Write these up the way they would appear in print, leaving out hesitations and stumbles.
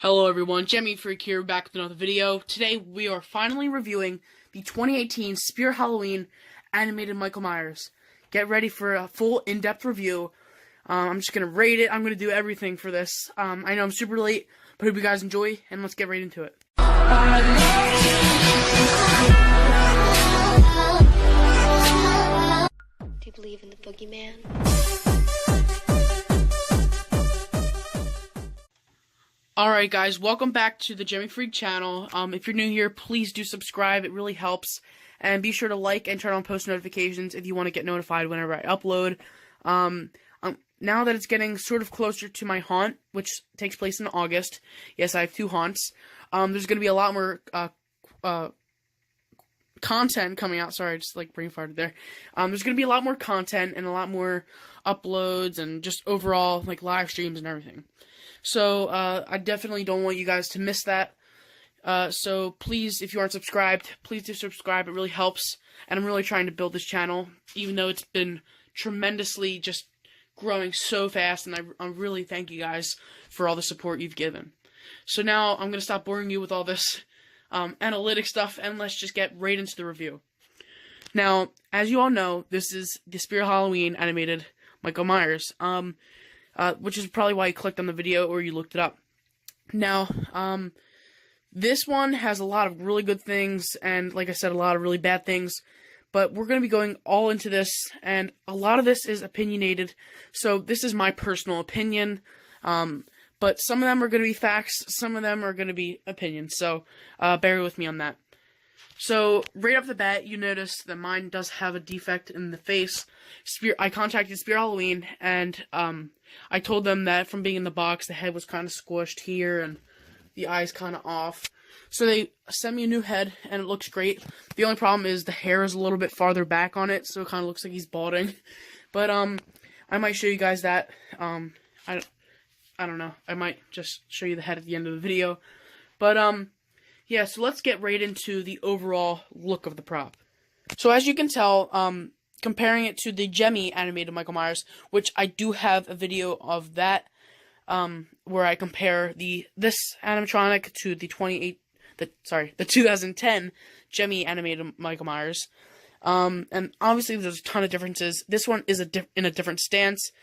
Hello everyone, Jemmy Freak here, back with another video. Today we are finally reviewing the 2018 Spirit Halloween animated Michael Myers. Get ready for a full in-depth review. I'm just gonna rate it. I'm gonna do everything for this. I know I'm super late, but hope you guys enjoy, and let's get right into it. Do you believe in the boogeyman? Alright guys, welcome back to the Jemmy Freak channel. If you're new here, please do subscribe, it really helps. And be sure to like and turn on post notifications if you want to get notified whenever I upload. Now that it's getting sort of closer to my haunt, which takes place in August, yes, I have 2 haunts, there's going to be a lot more content coming out. Sorry, I just like brain farted there. There's going to be a lot more content and a lot more uploads and just overall like live streams and everything. So, I definitely don't want you guys to miss that. So please, if you aren't subscribed, please do subscribe. It really helps. And I'm really trying to build this channel, even though it's been tremendously just growing so fast. And I really thank you guys for all the support you've given. So now I'm going to stop boring you with all this analytic stuff, and let's just get right into the review. Now, as you all know, this is the Spirit Halloween animated Michael Myers. Which is probably why you clicked on the video or you looked it up. Now, this one has a lot of really good things, and like I said, a lot of really bad things, but we're going to be going all into this, and a lot of this is opinionated, so this is my personal opinion, but some of them are going to be facts, some of them are going to be opinions, so bear with me on that. So, right off the bat, you notice that mine does have a defect in the face. I contacted Spirit Halloween, and I told them that from being in the box, the head was kind of squished here, and the eyes kind of off. So they sent me a new head, and it looks great. The only problem is the hair is a little bit farther back on it, so it kind of looks like he's balding. But, I might show you guys that. I don't know. I might just show you the head at the end of the video. But, yeah, so let's get right into the overall look of the prop. So as you can tell, comparing it to the Jemmy animated Michael Myers, which I do have a video of that, where I compare this animatronic to the 2010 Jemmy animated Michael Myers. And obviously there's a ton of differences. This one is in a different stance.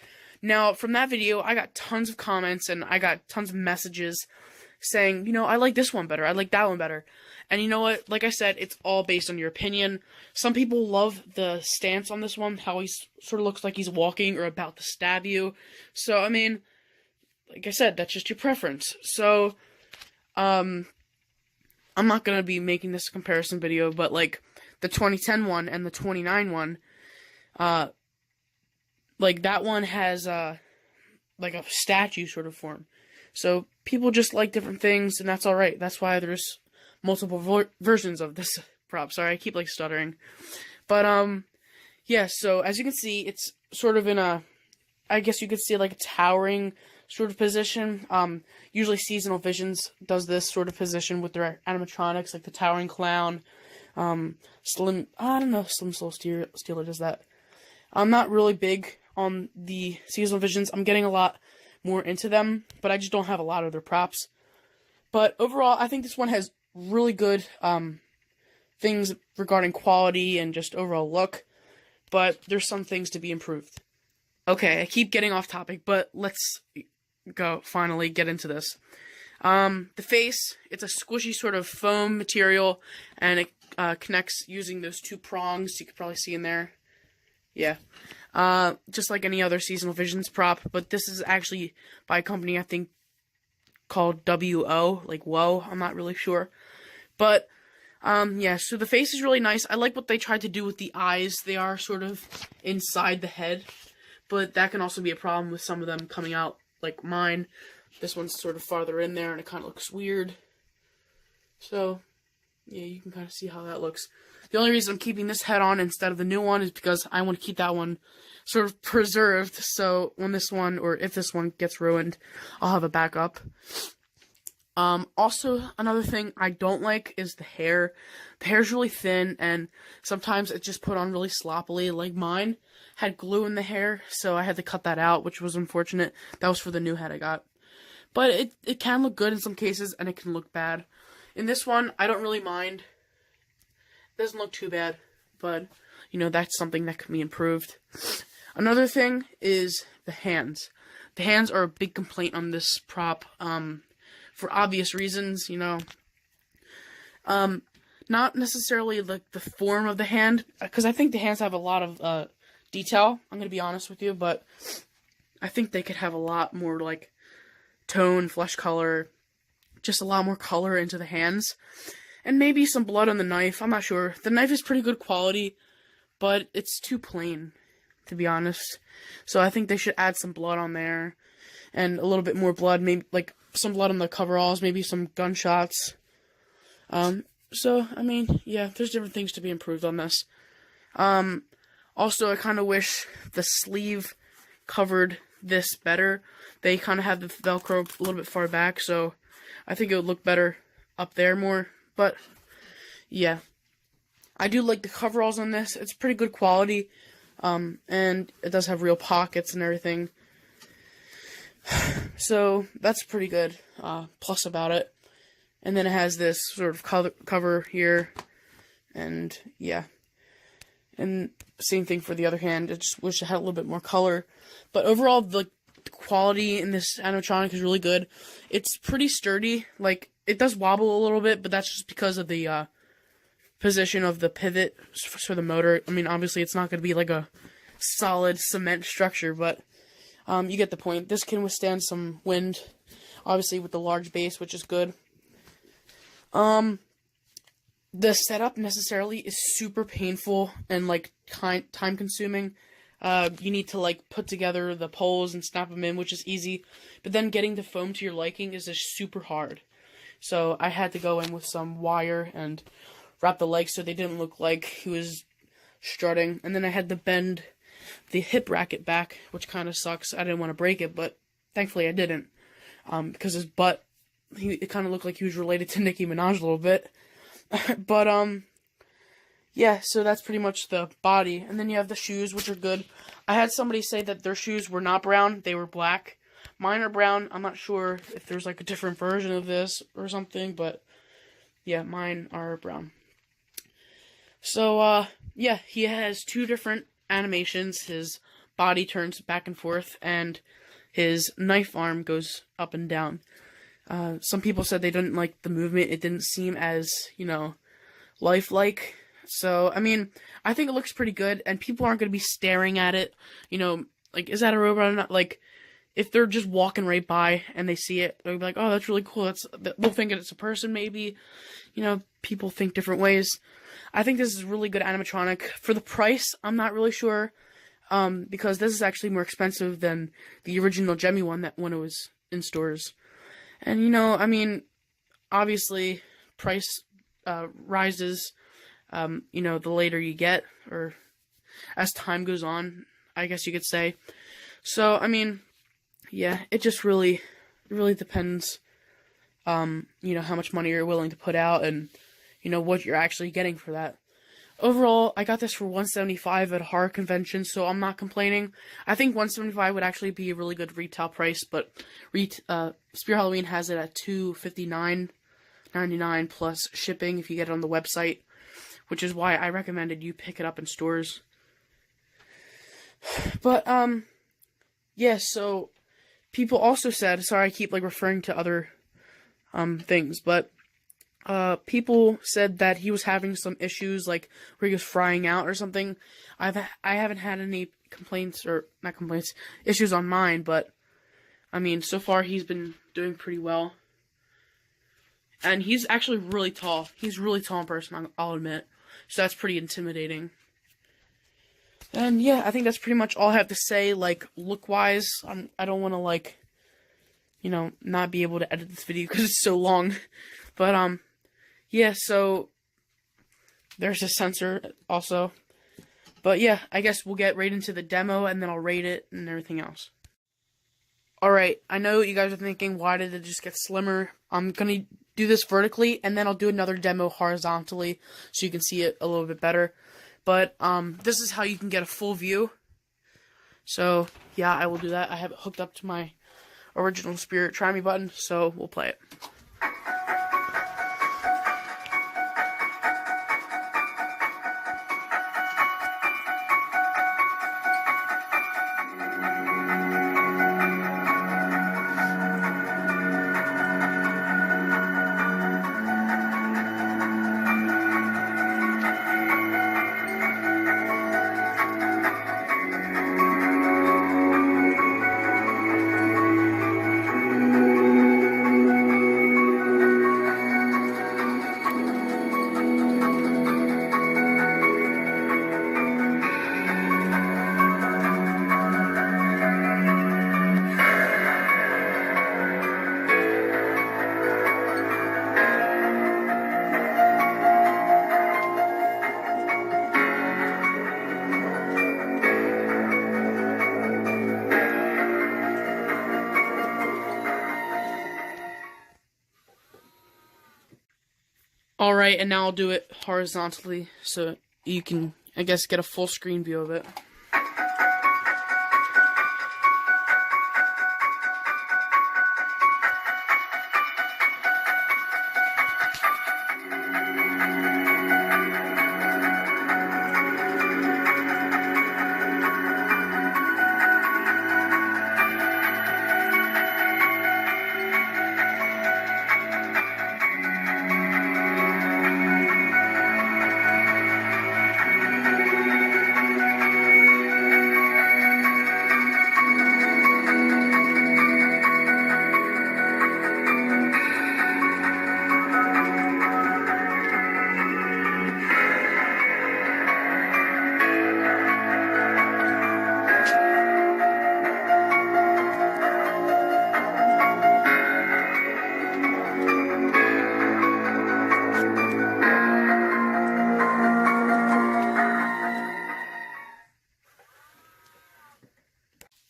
Now, from that video, I got tons of comments and I got tons of messages saying, you know, I like this one better, I like that one better. And you know what, like I said, it's all based on your opinion. Some people love the stance on this one, how he sort of looks like he's walking or about to stab you. So, I mean, like I said, that's just your preference. So, I'm not gonna be making this comparison video, but like, the 2010 one and the 2009 one, like that one has, like a statue sort of form. So, people just like different things, and that's alright. That's why there's multiple versions of this prop. Sorry, I keep, like, stuttering. But, yeah, so, as you can see, it's sort of in a, I guess you could see, like, a towering sort of position. Usually Seasonal Visions does this sort of position with their animatronics, like the Towering Clown. Slim Soul Stealer does that. I'm not really big on the Seasonal Visions. I'm getting a lot more into them, but I just don't have a lot of their props. But overall, I think this one has really good things regarding quality and just overall look, but there's some things to be improved. Okay, I keep getting off topic, but let's finally get into this. The face, it's a squishy sort of foam material, and it connects using those 2 prongs you could probably see in there. Yeah. Just like any other Seasonal Visions prop, but this is actually by a company, I think, called WO, like Whoa, I'm not really sure. But, yeah, so the face is really nice. I like what they tried to do with the eyes. They are sort of inside the head, but that can also be a problem with some of them coming out, like mine. This one's sort of farther in there, and it kind of looks weird. So, yeah, you can kind of see how that looks. The only reason I'm keeping this head on instead of the new one is because I want to keep that one sort of preserved, so when this one, or if this one gets ruined, I'll have a backup. Also, another thing I don't like is the hair. The hair's really thin, and sometimes it's just put on really sloppily. Like mine had glue in the hair, so I had to cut that out, which was unfortunate. That was for the new head I got. but it can look good in some cases, and it can look bad. In this one, I don't really mind. It doesn't look too bad, but, that's something that can be improved. Another thing is the hands. The hands are a big complaint on this prop, for obvious reasons, not necessarily like the form of the hand, because I think the hands have a lot of detail, I'm going to be honest with you, but I think they could have a lot more like tone, flesh color, just a lot more color into the hands, and maybe some blood on the knife. I'm not sure. The knife is pretty good quality, but it's too plain, to be honest. So I think they should add some blood on there, and a little bit more blood, maybe like some blood on the coveralls, maybe some gunshots. So, I mean, yeah, there's different things to be improved on this. Also, I kind of wish the sleeve covered this better. They kind of have the Velcro a little bit far back, so I think it would look better up there more. But, yeah. I do like the coveralls on this. It's pretty good quality, and it does have real pockets and everything. So, that's pretty good plus about it. And then it has this sort of cover here, and yeah. And same thing for the other hand. I just wish it had a little bit more color. But overall, the quality in this animatronic is really good. It's pretty sturdy. Like, it does wobble a little bit, but that's just because of the position of the pivot for the motor. I mean, obviously, it's not going to be like a solid cement structure, but you get the point. This can withstand some wind, obviously, with the large base, which is good. The setup necessarily is super painful and, like, time consuming. You need to, like, put together the poles and snap them in, which is easy. But then getting the foam to your liking is just super hard. So I had to go in with some wire and wrap the legs so they didn't look like he was strutting. And then I had to bend the hip bracket back, which kind of sucks. I didn't want to break it, but thankfully I didn't. Because his butt, it kind of looked like he was related to Nicki Minaj a little bit. But, yeah, so that's pretty much the body. And then you have the shoes, which are good. I had somebody say that their shoes were not brown, they were black. Mine are brown. I'm not sure if there's, like, a different version of this or something, but, yeah, mine are brown. So, yeah, he has two different animations. His body turns back and forth, and his knife arm goes up and down. Some people said they didn't like the movement. It didn't seem as, lifelike. So, I mean, I think it looks pretty good, and people aren't going to be staring at it, like, is that a robot or not? Like, if they're just walking right by and they see it, they'll be like, oh, that's really cool. They'll think it's a person, maybe. People think different ways. I think this is really good animatronic. For the price, I'm not really sure, because this is actually more expensive than the original Gemmy one when it was in stores. And, I mean, obviously, price rises, the later you get, or as time goes on, I guess you could say. So, I mean, yeah, it just really depends, how much money you're willing to put out and, what you're actually getting for that. Overall, I got this for $175 at a horror convention, so I'm not complaining. I think $175 would actually be a really good retail price, but Spear Halloween has it at $259.99 plus shipping if you get it on the website, which is why I recommended you pick it up in stores. But, yeah, so people also said, sorry I keep, referring to other, things, but people said that he was having some issues, where he was frying out or something. I haven't had any issues on mine, but, I mean, so far he's been doing pretty well. And he's actually really tall. He's really tall in person, I'll admit. So that's pretty intimidating. And yeah, I think that's pretty much all I have to say, look-wise. I don't want to, not be able to edit this video because it's so long. But, yeah, so there's a sensor also. But yeah, I guess we'll get right into the demo and then I'll rate it and everything else. Alright, I know you guys are thinking, why did it just get slimmer? I'm gonna do this vertically and then I'll do another demo horizontally so you can see it a little bit better. But this is how you can get a full view. So yeah, I will do that. I have it hooked up to my original Spirit Try Me button, so we'll play it. Alright, and now I'll do it horizontally so you can, I guess, get a full screen view of it.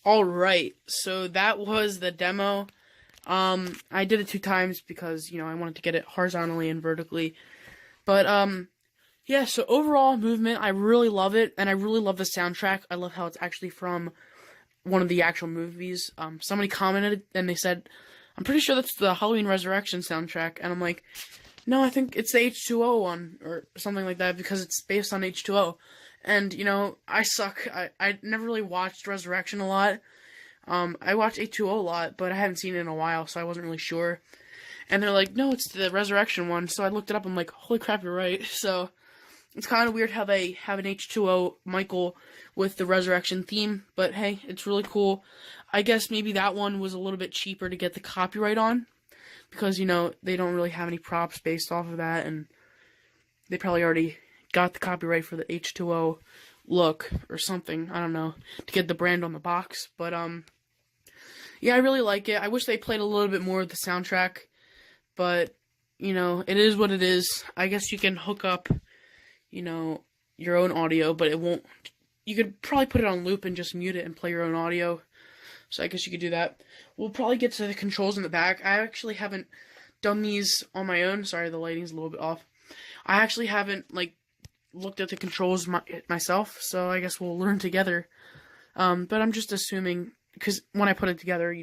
Alright, so that was the demo. I did it 2 times because, I wanted to get it horizontally and vertically. But, yeah, so overall movement, I really love it, and I really love the soundtrack. I love how it's actually from one of the actual movies. Somebody commented, and they said, I'm pretty sure that's the Halloween Resurrection soundtrack, and I'm like, no, I think it's the H2O one, or something like that, because it's based on H2O. And, I suck. I never really watched Resurrection a lot. I watched H2O a lot, but I haven't seen it in a while, so I wasn't really sure. And they're like, no, it's the Resurrection one. So I looked it up. I'm like, holy crap, you're right. So it's kind of weird how they have an H2O Michael with the Resurrection theme. But hey, it's really cool. I guess maybe that one was a little bit cheaper to get the copyright on. Because, they don't really have any props based off of that. And they probably already got the copyright for the H2O look or something. I don't know. To get the brand on the box. But, yeah, I really like it. I wish they played a little bit more of the soundtrack. But, it is what it is. I guess you can hook up, your own audio, but it won't. You could probably put it on loop and just mute it and play your own audio. So I guess you could do that. We'll probably get to the controls in the back. I actually haven't done these on my own. Sorry, the lighting's a little bit off. I actually haven't, looked at the controls myself, so I guess we'll learn together. But I'm just assuming, because when I put it together,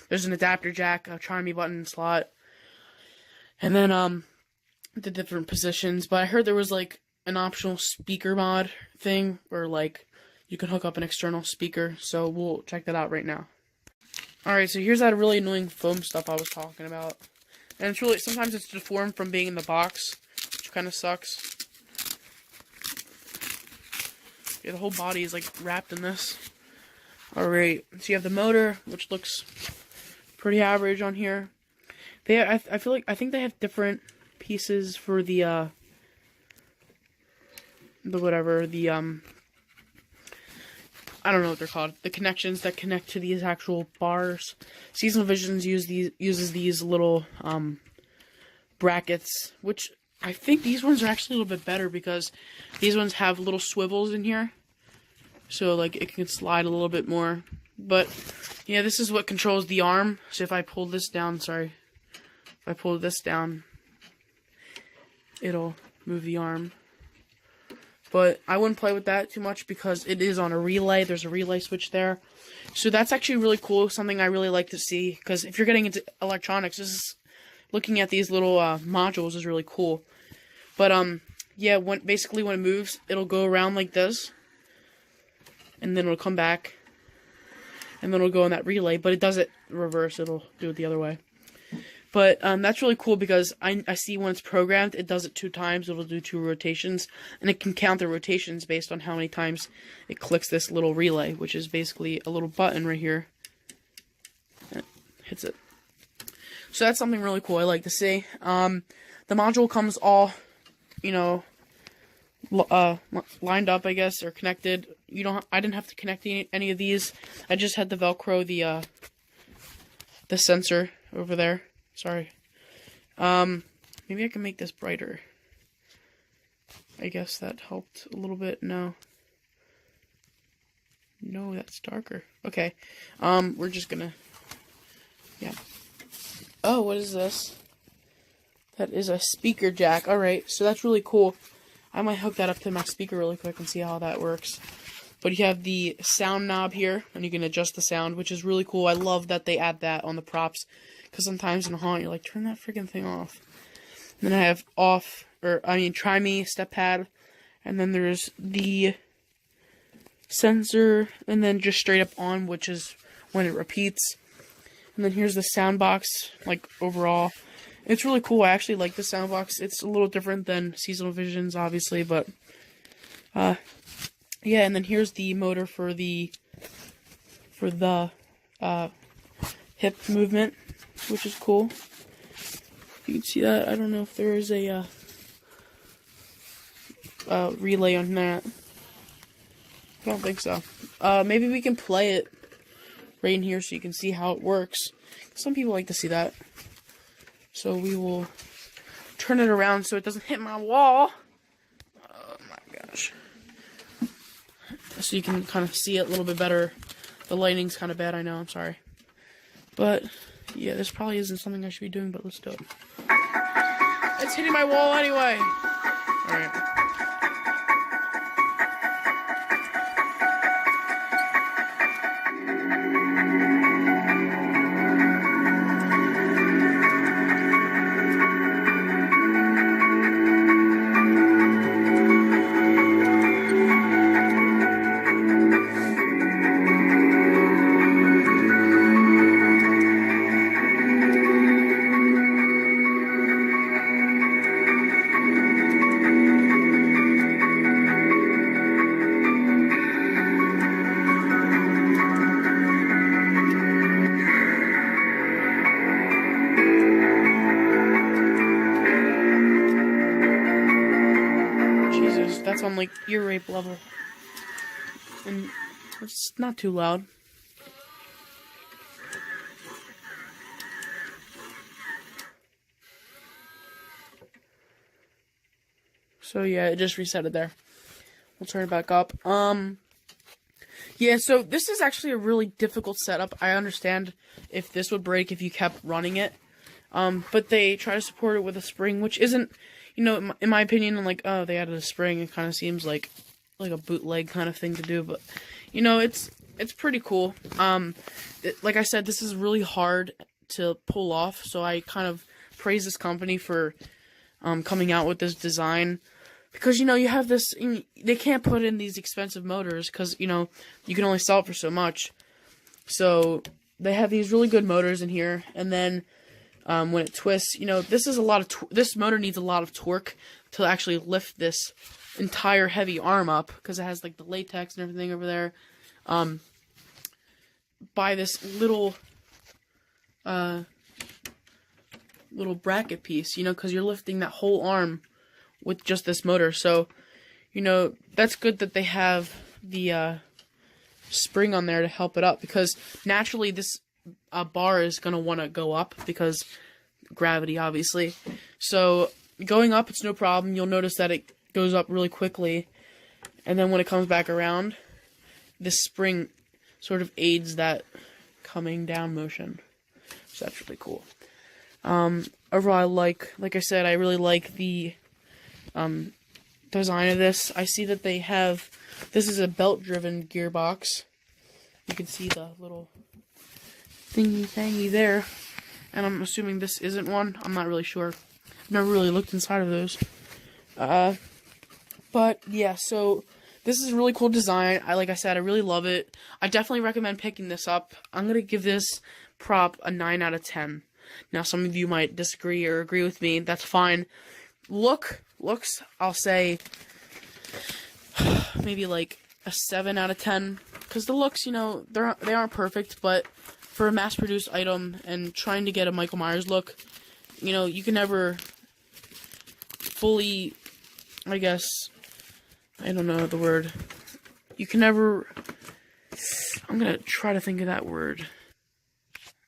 there's an adapter jack, a Try Me button slot, and then, the different positions. But I heard there was, an optional speaker mod thing, where, you can hook up an external speaker, so we'll check that out right now. Alright, so here's that really annoying foam stuff I was talking about. And it's really, sometimes it's deformed from being in the box, which kind of sucks. Yeah, the whole body is, wrapped in this. Alright, so you have the motor, which looks pretty average on here. I think they have different pieces for the I don't know what they're called. The connections that connect to these actual bars. Seasonal Visions uses these little brackets, which I think these ones are actually a little bit better because these ones have little swivels in here. So it can slide a little bit more. But yeah, this is what controls the arm. So if I pull this down, if I pull this down, it'll move the arm. but I wouldn't play with that too much because it is on a relay. There's a relay switch there. So that's actually really cool, something I really like to see, because if you're getting into electronics, looking at these little modules is really cool. But yeah, basically when it moves, it'll go around like this, and then it'll come back, and then it'll go in that relay, but it does it reverse. It'll do it the other way. But that's really cool because I see when it's programmed, it does it 2 times. It'll do 2 rotations, and it can count the rotations based on how many times it clicks this little relay, which is basically a little button right here. And it hits it. So that's something really cool I like to see. The module comes all, you know, lined up, I guess, or connected. I didn't have to connect any of these. I just had to Velcro the sensor over there. Sorry. Maybe I can make this brighter. I guess that helped a little bit. No, that's darker. Okay. We're just gonna, yeah. Oh, what is this? That is a speaker jack. Alright, so that's really cool. I might hook that up to my speaker really quick and see how that works. But you have the sound knob here, and you can adjust the sound, which is really cool. I love that they add that on the props, because sometimes in a haunt, you're like, turn that freaking thing off. And then I have try me, step pad, and then there's the sensor, and then just straight up on, which is when it repeats. And then here's the sound box, like, overall. It's really cool. I actually like the sound box. It's a little different than Seasonal Visions, obviously, but, yeah, and then here's the motor for the hip movement, which is cool. You can see that. I don't know if there is a relay on that. I don't think so. Maybe we can play it right in here so you can see how it works. Some people like to see that. So we will turn it around so it doesn't hit my wall. Oh my gosh. So you can kind of see it a little bit better. The lighting's kind of bad, I know, I'm sorry. But, yeah, this probably isn't something I should be doing, but let's do it. It's hitting my wall anyway! Alright. That's on like ear rape level, and it's not too loud. So yeah, it just reset it there. We'll turn it back up. Yeah, so this is actually a really difficult setup. I understand if this would break if you kept running it, but they try to support it with a spring, which isn't, you know, in my opinion, like, oh, they added a spring, it kind of seems like a bootleg kind of thing to do, but, you know, it's pretty cool. Like I said, this is really hard to pull off, so I kind of praise this company for coming out with this design, because, you know, you have this, they can't put in these expensive motors, because, you know, you can only sell it for so much, so they have these really good motors in here, and then when it twists, you know, this motor needs a lot of torque to actually lift this entire heavy arm up, because it has like the latex and everything over there, by this little bracket piece, you know, because you're lifting that whole arm with just this motor. So, you know, that's good that they have the spring on there to help it up, because naturally this bar is going to want to go up because gravity, obviously. So going up, it's no problem. You'll notice that it goes up really quickly, and then when it comes back around, this spring sort of aids that coming down motion. So that's really cool. Overall, like I said, I really like the design of this. I see that they have, this is a belt-driven gearbox. You can see the little thingy there. And I'm assuming this isn't one. I'm not really sure. I've never really looked inside of those. But yeah, so this is a really cool design. Like I said, I really love it. I definitely recommend picking this up. I'm gonna give this prop a 9 out of 10. Now, some of you might disagree or agree with me. That's fine. Looks, I'll say maybe like a 7 out of 10. Because the looks, you know, they aren't perfect, but for a mass-produced item and trying to get a Michael Myers look, you know, you can never fully, I guess, I don't know the word. You can never, I'm gonna try to think of that word.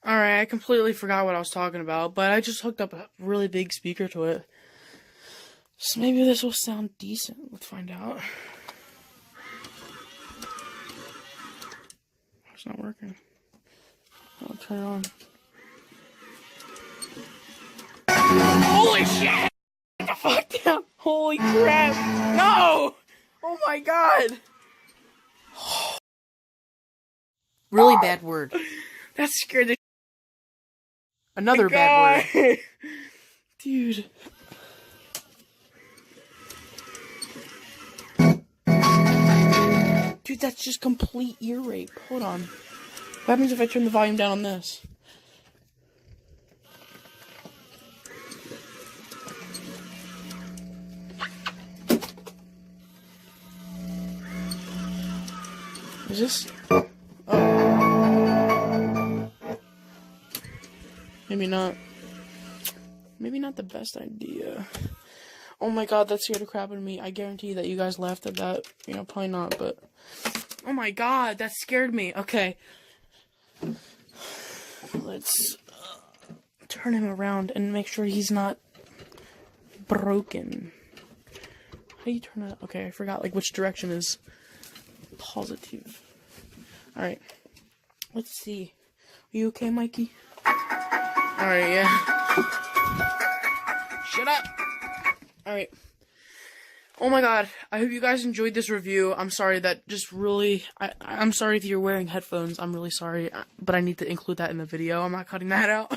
Alright, I completely forgot what I was talking about, but I just hooked up a really big speaker to it. So maybe this will sound decent. Let's find out. It's not working. I'll turn it on. Holy shit! Get the fuck down! Holy crap! No! Oh my god! Really bad word. That scared the another bad word. Dude. Dude, that's just complete ear rape. Hold on. What happens if I turn the volume down on this? Is this? Oh. Maybe not. Maybe not the best idea. Oh my god, that scared the crap out of me. I guarantee that you guys laughed at that. You know, probably not, but... Oh my god, that scared me. Okay. Let's turn him around and make sure he's not broken. How do you turn it? Okay, I forgot, like, which direction is positive. Alright. Let's see. Are you okay, Mikey? Alright, yeah. Shut up! Alright. Oh my god, I hope you guys enjoyed this review. I'm sorry that just really, I'm sorry if you're wearing headphones. I'm really sorry, but I need to include that in the video. I'm not cutting that out.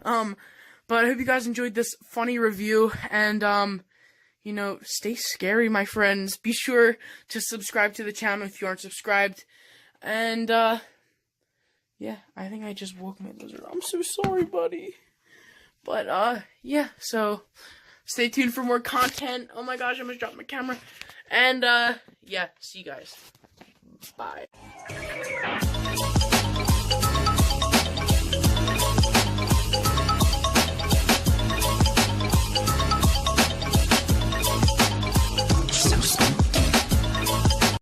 But I hope you guys enjoyed this funny review, and, you know, stay scary, my friends. Be sure to subscribe to the channel if you aren't subscribed. And, yeah, I think I just woke my lizard. I'm so sorry, buddy. But, yeah, so... Stay tuned for more content. Oh my gosh, I almost dropped my camera. And, yeah, see you guys. Bye.